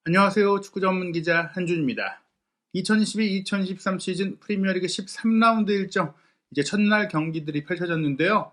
안녕하세요. 축구 전문 기자 한준입니다. 2022-2023 시즌 프리미어리그 13라운드 일정 이제 첫날 경기들이 펼쳐졌는데요.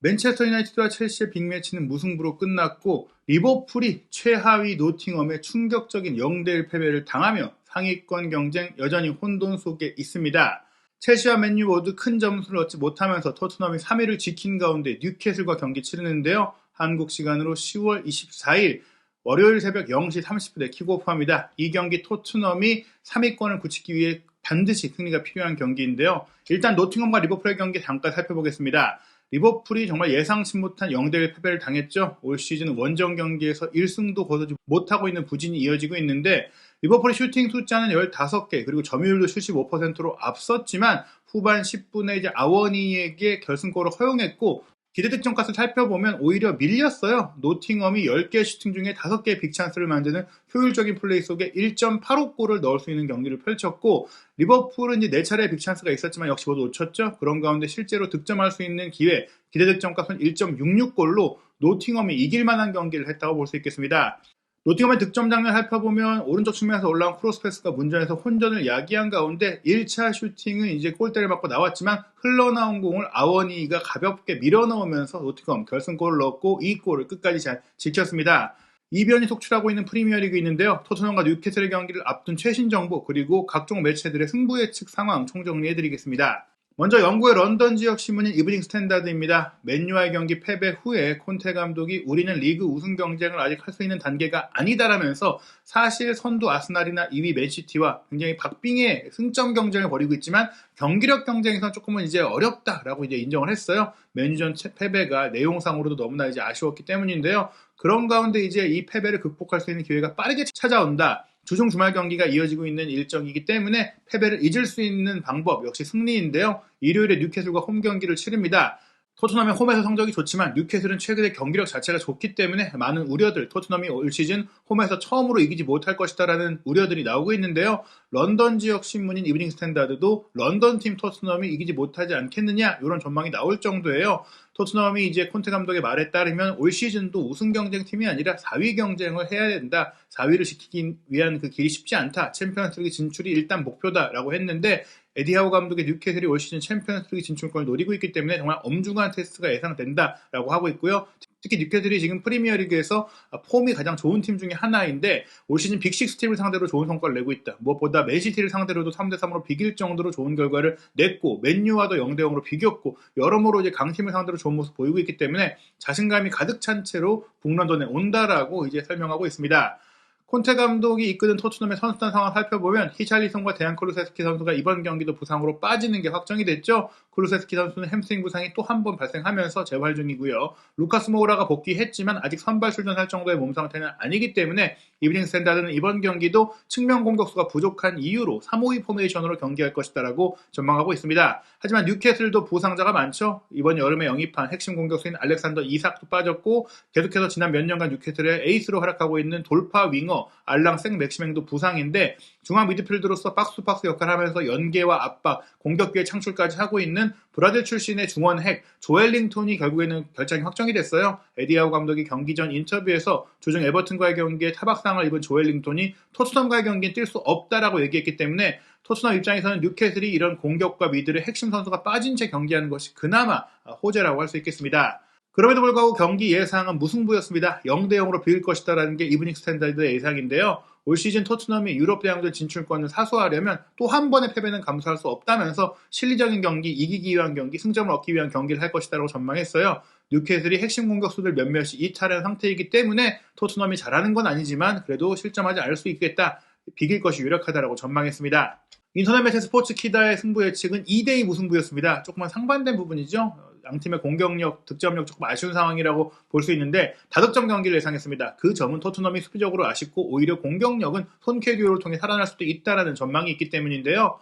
맨체스터 유나이티드와 첼시의 빅매치는 무승부로 끝났고 리버풀이 최하위 노팅엄에 충격적인 0대1 패배를 당하며 상위권 경쟁 여전히 혼돈 속에 있습니다. 첼시와 맨유 모두 큰 점수를 얻지 못하면서 토트넘이 3위를 지킨 가운데 뉴캐슬과 경기 치르는데요. 한국 시간으로 10월 24일 월요일 새벽 0시 30분에 킥오프합니다. 이 경기 토트넘이 3위권을 굳히기 위해 반드시 승리가 필요한 경기인데요. 일단 노팅엄과 리버풀의 경기 잠깐 살펴보겠습니다. 리버풀이 정말 예상치 못한 0대1 패배를 당했죠. 올 시즌 원정 경기에서 1승도 거두지 못하고 있는 부진이 이어지고 있는데 리버풀의 슈팅 숫자는 15개 그리고 점유율도 75%로 앞섰지만 후반 10분에 이제 아워니에게 결승골을 허용했고 기대 득점값을 살펴보면 오히려 밀렸어요. 노팅엄이 10개 슈팅 중에 5개의 빅찬스를 만드는 효율적인 플레이 속에 1.85골을 넣을 수 있는 경기를 펼쳤고 리버풀은 이제 4차례의 빅찬스가 있었지만 역시 모두 놓쳤죠. 그런 가운데 실제로 득점할 수 있는 기회, 기대 득점값은 1.66골로 노팅엄이 이길 만한 경기를 했다고 볼 수 있겠습니다. 노팅엄의 득점 장면 살펴보면 오른쪽 측면에서 올라온 크로스 패스가 문전에서 혼전을 야기한 가운데 1차 슈팅은 이제 골대를 맞고 나왔지만 흘러나온 공을 아워니가 가볍게 밀어넣으면서 노팅엄 결승골을 넣었고 이 골을 끝까지 잘 지켰습니다. 이변이 속출하고 있는 프리미어리그 있는데요. 토트넘과 뉴캐슬의 경기를 앞둔 최신 정보 그리고 각종 매체들의 승부 예측 상황 총정리해드리겠습니다. 먼저 영국의 런던 지역 신문인 이브닝 스탠다드입니다. 맨유와의 경기 패배 후에 콘테 감독이 우리는 리그 우승 경쟁을 아직 할 수 있는 단계가 아니다라면서 사실 선두 아스날이나 2위 맨시티와 굉장히 박빙의 승점 경쟁을 벌이고 있지만 경기력 경쟁에서는 조금은 이제 어렵다라고 이제 인정을 했어요. 맨유전 패배가 내용상으로도 너무나 이제 아쉬웠기 때문인데요. 그런 가운데 이제 이 패배를 극복할 수 있는 기회가 빠르게 찾아온다. 주중 주말 경기가 이어지고 있는 일정이기 때문에 패배를 잊을 수 있는 방법 역시 승리인데요. 일요일에 뉴캐슬과 홈 경기를 치릅니다. 토트넘의 홈에서 성적이 좋지만 뉴캐슬은 최근에 경기력 자체가 좋기 때문에 많은 우려들, 토트넘이 올 시즌 홈에서 처음으로 이기지 못할 것이다라는 우려들이 나오고 있는데요. 런던 지역 신문인 이브닝 스탠다드도 런던 팀 토트넘이 이기지 못하지 않겠느냐 이런 전망이 나올 정도예요. 토트넘이 이제 콘테 감독의 말에 따르면 올 시즌도 우승 경쟁팀이 아니라 4위 경쟁을 해야 된다. 4위를 지키기 위한 그 길이 쉽지 않다. 챔피언스리그 진출이 일단 목표다라고 했는데 에디하우 감독의 뉴캐슬이 올 시즌 챔피언스리그 진출권을 노리고 있기 때문에 정말 엄중한 테스트가 예상된다라고 하고 있고요. 특히 뉴캐슬이 지금 프리미어리그에서 폼이 가장 좋은 팀 중에 하나인데 올 시즌 빅6 팀을 상대로 좋은 성과를 내고 있다. 무엇보다 맨시티를 상대로도 3대3으로 비길 정도로 좋은 결과를 냈고 맨유와도 0대0으로 비겼고 여러모로 이제 강팀을 상대로 좋은 모습 보이고 있기 때문에 자신감이 가득 찬 채로 북런던에 온다라고 이제 설명하고 있습니다. 콘테 감독이 이끄는 토트넘의 선수단 상황을 살펴보면 히샬리송과 데안 쿠루세스키 선수가 이번 경기도 부상으로 빠지는 게 확정이 됐죠. 쿠루세스키 선수는 햄스트링 부상이 또 한 번 발생하면서 재활 중이고요. 루카스 모우라가 복귀했지만 아직 선발 출전할 정도의 몸 상태는 아니기 때문에 이브닝 스탠다드는 이번 경기도 측면 공격수가 부족한 이유로 3-5-2 포메이션으로 경기할 것이다라고 전망하고 있습니다. 하지만 뉴캐슬도 부상자가 많죠. 이번 여름에 영입한 핵심 공격수인 알렉산더 이삭도 빠졌고 계속해서 지난 몇 년간 뉴캐슬의 에이스로 활약하고 있는 돌파 윙어 알랑 생 맥시맹도 부상인데 중앙 미드필드로서 박스-투-박스 역할을 하면서 연계와 압박, 공격 기회 창출까지 하고 있는 브라질 출신의 중원 핵 조엘링톤이 결국에는 결장이 확정이 됐어요. 에디하우 감독이 경기 전 인터뷰에서 주중 에버튼과의 경기에 타박상을 입은 조엘링톤이 토트넘과의 경기에 뛸 수 없다라고 얘기했기 때문에 토트넘 입장에서는 뉴캐슬이 이런 공격과 미드의 핵심 선수가 빠진 채 경기하는 것이 그나마 호재라고 할 수 있겠습니다. 그럼에도 불구하고 경기 예상은 무승부였습니다. 0대0으로 비길 것이다라는 게 이브닝 스탠다드의 예상인데요. 올 시즌 토트넘이 유럽 대항전 진출권을 사수하려면 또 한 번의 패배는 감수할 수 없다면서 실리적인 경기, 이기기 위한 경기, 승점을 얻기 위한 경기를 할 것이다라고 전망했어요. 뉴캐슬이 핵심 공격수들 몇몇이 이탈한 상태이기 때문에 토트넘이 잘하는 건 아니지만 그래도 실점하지 않을 수 있겠다. 비길 것이 유력하다라고 전망했습니다. 인터넷 매체 스포츠키다의 승부 예측은 2대2 무승부였습니다. 조금만 상반된 부분이죠. 양팀의 공격력, 득점력 조금 아쉬운 상황이라고 볼 수 있는데 다득점 경기를 예상했습니다. 그 점은 토트넘이 수비적으로 아쉽고 오히려 공격력은 손쾌 듀오를 통해 살아날 수도 있다라는 전망이 있기 때문인데요.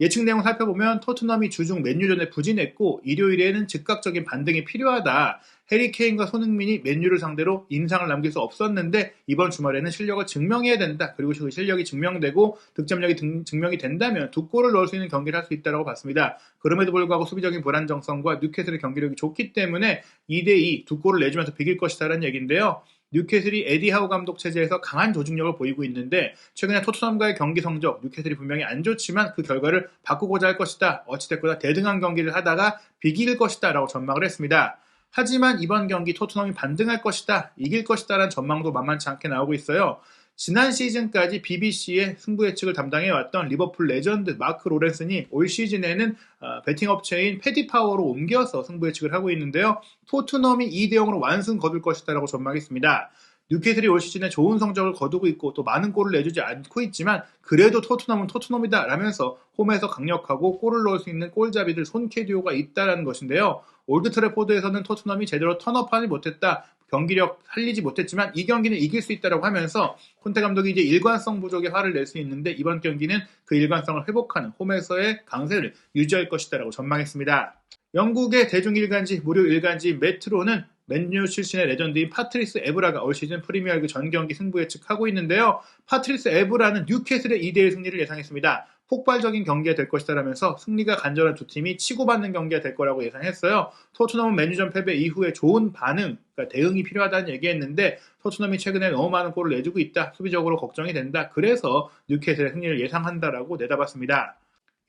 예측 내용 살펴보면 토트넘이 주중 맨유전에 부진했고 일요일에는 즉각적인 반등이 필요하다. 해리 케인과 손흥민이 맨유를 상대로 인상을 남길 수 없었는데 이번 주말에는 실력을 증명해야 된다. 그리고 그 실력이 증명되고 득점력이 증명이 된다면 2골을 넣을 수 있는 경기를 할 수 있다고 봤습니다. 그럼에도 불구하고 수비적인 불안정성과 뉴캐슬의 경기력이 좋기 때문에 2대2 2골을 내주면서 비길 것이다라는 얘기인데요. 뉴캐슬이 에디 하우 감독 체제에서 강한 조직력을 보이고 있는데 최근에 토트넘과의 경기 성적, 뉴캐슬이 분명히 안 좋지만 그 결과를 바꾸고자 할 것이다. 어찌됐거나 대등한 경기를 하다가 비길 것이다 라고 전망을 했습니다. 하지만 이번 경기 토트넘이 반등할 것이다, 이길 것이다 라는 전망도 만만치 않게 나오고 있어요. 지난 시즌까지 BBC의 승부 예측을 담당해왔던 리버풀 레전드 마크 로렌슨이 올 시즌에는 베팅 업체인 패디파워로 옮겨서 승부 예측을 하고 있는데요. 토트넘이 2대0으로 완승 거둘 것이다 라고 전망했습니다. 뉴캐슬이 올 시즌에 좋은 성적을 거두고 있고 또 많은 골을 내주지 않고 있지만 그래도 토트넘은 토트넘이다 라면서 홈에서 강력하고 골을 넣을 수 있는 골잡이들 손캐듀오가 있다는 것인데요. 올드 트래포드에서는 토트넘이 제대로 턴업하지 못했다, 경기력 살리지 못했지만 이 경기는 이길 수 있다고 하면서 콘테 감독이 이제 일관성 부족에 화를 낼 수 있는데 이번 경기는 그 일관성을 회복하는 홈에서의 강세를 유지할 것이다라고 전망했습니다. 영국의 대중일간지, 무료 일간지 메트로는 맨유 출신의 레전드인 파트리스 에브라가 올 시즌 프리미어리그 전 경기 승부 예측하고 있는데요. 파트리스 에브라는 뉴캐슬의 2대1 승리를 예상했습니다. 폭발적인 경기가 될 것이다라면서 승리가 간절한 두 팀이 치고받는 경기가 될 거라고 예상했어요. 토트넘은 맨유전 패배 이후에 좋은 반응, 그러니까 대응이 필요하다는 얘기했는데 토트넘이 최근에 너무 많은 골을 내주고 있다, 수비적으로 걱정이 된다, 그래서 뉴캐슬의 승리를 예상한다라고 내다봤습니다.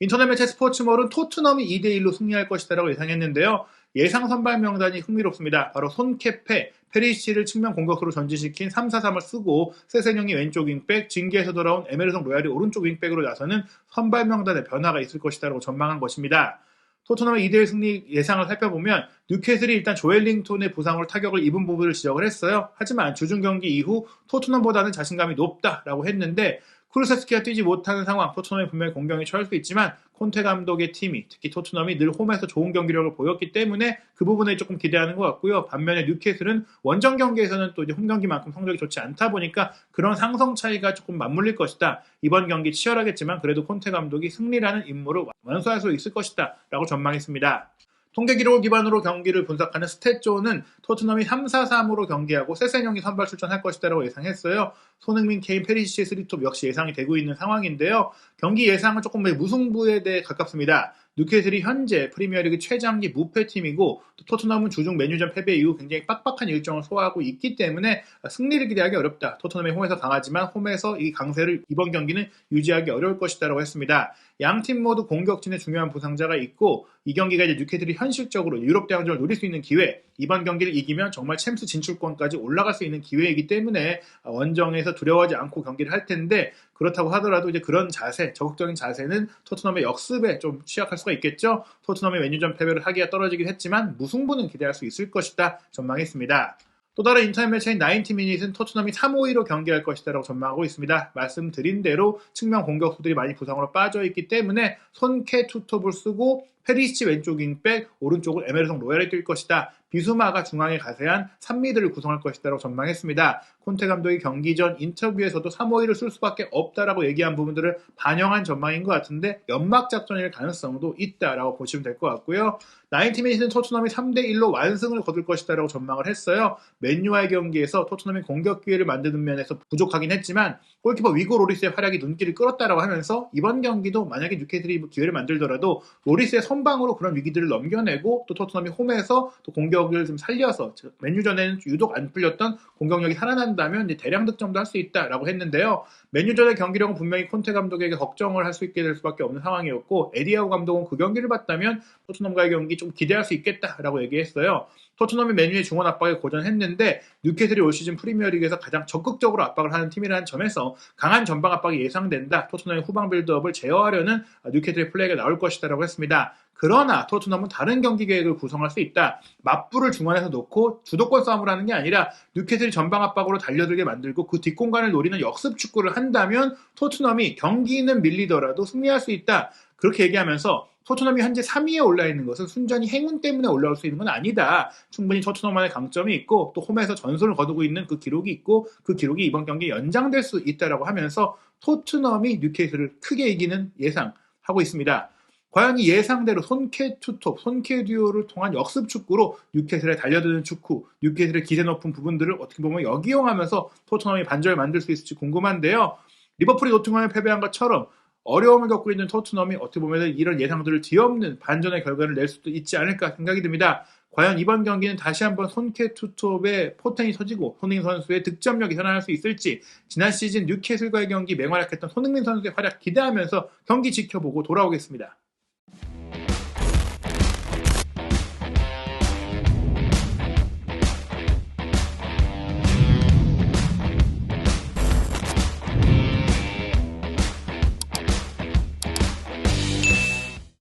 인터넷 매체 스포츠몰은 토트넘이 2대1로 승리할 것이다라고 예상했는데요. 예상 선발 명단이 흥미롭습니다. 바로 손케페, 페리시치를 측면 공격수로 전진시킨 3-4-3을 쓰고 세세뇽이 왼쪽 윙백, 징계에서 돌아온 에메르송 로얄이 오른쪽 윙백으로 나서는 선발 명단에 변화가 있을 것이다라고 전망한 것입니다. 토트넘의 2대1 승리 예상을 살펴보면 뉴캐슬이 일단 조엘링톤의 부상으로 타격을 입은 부분을 지적을 했어요. 하지만 주중 경기 이후 토트넘보다는 자신감이 높다라고 했는데 쿠루세스키가 뛰지 못하는 상황, 토트넘이 분명히 공경에 처할 수 있지만 콘테 감독의 팀이, 특히 토트넘이 늘 홈에서 좋은 경기력을 보였기 때문에 그 부분에 조금 기대하는 것 같고요. 반면에 뉴캐슬은 원정 경기에서는 또 이제 홈 경기만큼 성적이 좋지 않다 보니까 그런 상성 차이가 조금 맞물릴 것이다. 이번 경기 치열하겠지만 그래도 콘테 감독이 승리라는 임무를 완수할 수 있을 것이다 라고 전망했습니다. 통계 기록을 기반으로 경기를 분석하는 스탯조는 토트넘이 3-4-3으로 경기하고 세세뇽이 선발 출전할 것이다라고 예상했어요. 손흥민, 케인, 페리시치의 3톱 역시 예상이 되고 있는 상황인데요. 경기 예상은 조금 무승부에 대해 가깝습니다. 뉴캐슬이 현재 프리미어리그 최장기 무패팀이고 또 토트넘은 주중 맨유전 패배 이후 굉장히 빡빡한 일정을 소화하고 있기 때문에 승리를 기대하기 어렵다. 토트넘이 홈에서 강하지만 홈에서 이 강세를 이번 경기는 유지하기 어려울 것이다라고 했습니다. 양팀 모두 공격진에 중요한 부상자가 있고 이 경기가 이제 뉴캐슬이 현실적으로 유럽 대항전을 노릴 수 있는 기회, 이번 경기를 이기면 정말 챔스 진출권까지 올라갈 수 있는 기회이기 때문에 원정에서 두려워하지 않고 경기를 할 텐데 그렇다고 하더라도 이제 그런 자세, 적극적인 자세는 토트넘의 역습에 좀 취약할 수가 있겠죠. 토트넘의 맨유전 패배를 하기가 떨어지긴 했지만 무승부는 기대할 수 있을 것이다 전망했습니다. 또 다른 인터넷 매체인 90미닛은 토트넘이 3-5-2로 경기할 것이다라고 전망하고 있습니다. 말씀드린 대로 측면 공격수들이 많이 부상으로 빠져있기 때문에 손케 투톱을 쓰고 페리시치 왼쪽 윙백, 오른쪽은 에메르송 로얄이 뛸 것이다. 비수마가 중앙에 가세한 3미드를 구성할 것이다라고 전망했습니다. 콘테 감독이 경기 전 인터뷰에서도 3-5-2를 쓸 수밖에 없다라고 얘기한 부분들을 반영한 전망인 것 같은데 연막 작전일 가능성도 있다라고 보시면 될 것 같고요. 90미닛은 토트넘이 3대1로 완승을 거둘 것이다라고 전망을 했어요. 맨유와의 경기에서 토트넘이 공격 기회를 만드는 면에서 부족하긴 했지만 골키퍼 위고 로리스의 활약이 눈길을 끌었다라고 하면서 이번 경기도 만약에 뉴캐슬이 기회를 만들더라도 로리스의 선방으로 그런 위기들을 넘겨내고 또 토트넘이 홈에서 또 공격을 좀 살려서 맨유전에는 유독 안 풀렸던 공격력이 살아난다면 이제 대량 득점도 할 수 있다라고 했는데요. 맨유전의 경기력은 분명히 콘테 감독에게 걱정을 할 수 있게 될 수밖에 없는 상황이었고 에디하우 감독은 그 경기를 봤다면 토트넘과의 경기 좀 기대할 수 있겠다라고 얘기했어요. 토트넘이 맨유의 중원 압박에 고전했는데 뉴캐슬이 올 시즌 프리미어리그에서 가장 적극적으로 압박을 하는 팀이라는 점에서 강한 전방 압박이 예상된다. 토트넘의 후방 빌드업을 제어하려는 뉴캐슬의 플레이가 나올 것이다라고 했습니다. 그러나 토트넘은 다른 경기 계획을 구성할 수 있다. 맞불을 중원에서 놓고 주도권 싸움을 하는 게 아니라 뉴캐슬이 전방 압박으로 달려들게 만들고 그 뒷공간을 노리는 역습 축구를 한다면 토트넘이 경기는 밀리더라도 승리할 수 있다. 그렇게 얘기하면서 토트넘이 현재 3위에 올라있는 것은 순전히 행운 때문에 올라올 수 있는 건 아니다. 충분히 토트넘만의 강점이 있고 또 홈에서 전선을 거두고 있는 그 기록이 있고 그 기록이 이번 경기에 연장될 수 있다라고 하면서 토트넘이 뉴캐슬을 크게 이기는 예상하고 있습니다. 과연 이 예상대로 손케 투톱, 손케 듀오를 통한 역습 축구로 뉴캐슬에 달려드는 축구, 뉴캐슬의 기세 높은 부분들을 어떻게 보면 역이용하면서 토트넘이 반전을 만들 수 있을지 궁금한데요. 리버풀이 노팅엄에 패배한 것처럼 어려움을 겪고 있는 토트넘이 어떻게 보면 이런 예상들을 뒤엎는 반전의 결과를 낼 수도 있지 않을까 생각이 듭니다. 과연 이번 경기는 다시 한번 손케 투톱의 포텐이 터지고 손흥민 선수의 득점력이 현황할 수 있을지, 지난 시즌 뉴캐슬과의 경기 맹활약했던 손흥민 선수의 활약 기대하면서 경기 지켜보고 돌아오겠습니다.